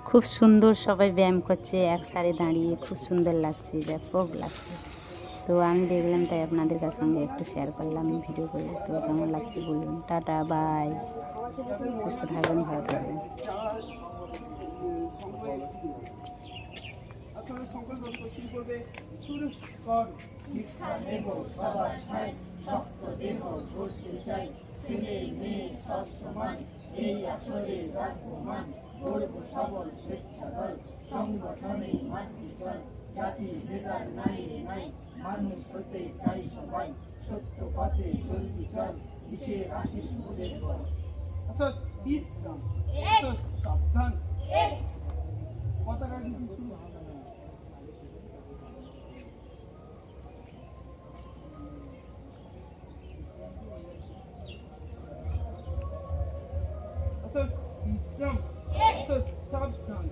খুব সুন্দর সবাই ব্যায়াম করছে এক সারি দাঁড়িয়ে, খুব সুন্দর লাগছে, ব্যাপক লাগছে। তো আমি দেখলাম, তাই আপনাদের কাছ সঙ্গে একটু শেয়ার করলাম ভিডিও করে। তো কেমন লাগছে বলুন। টাটা, বাই, সুস্থ থাকবেন, ভালো থাকবেন। শিক্ষা দেব সবার ঠাই, শক্ত দেহ গড়তে চাই, ছেলে মেয়ে সব সমান, এই আসরে রাখবো মান, গড়ব সবল স্বেচ্ছা দল, সংগঠনে মাতৃ চল, জাতি ভেদার নাই রে নাই, মানুষ হতে চাই সবাই, সত্য পথে চলবি চল, কিসের আশিস মোদের বল। আচ্ছা, বিশ্রাম, সাবধান, পতাকা কিন্তু শুরু হবে না। আচ্ছা, বিশ্রাম, সাবধান।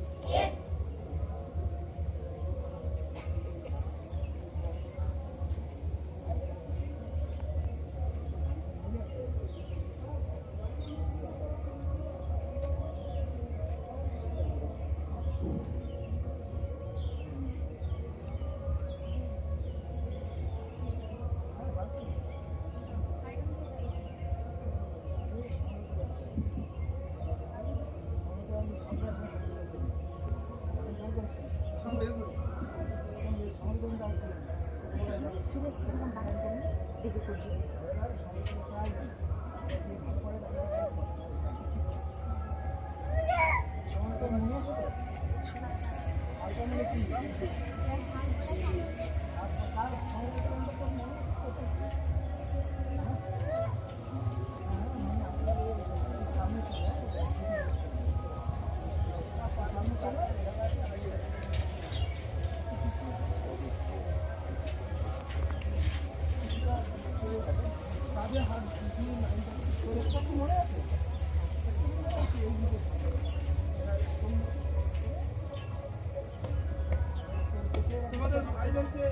তোমাদের ভাইদেরকে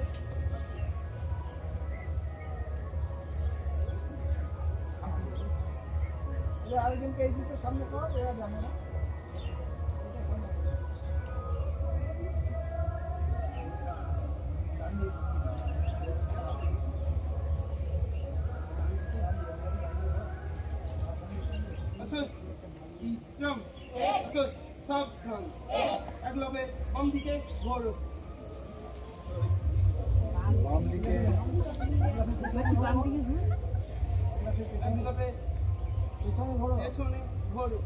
আরেকজনকে এই দুটো সামনে করো, এরা জানে না। আচ্ছা, বিশ্রাম, আচ্ছা, সাবধান, একলবে বাম দিকে ঘোরো, বাম দিকে একলবে পেছনে ঘোরো,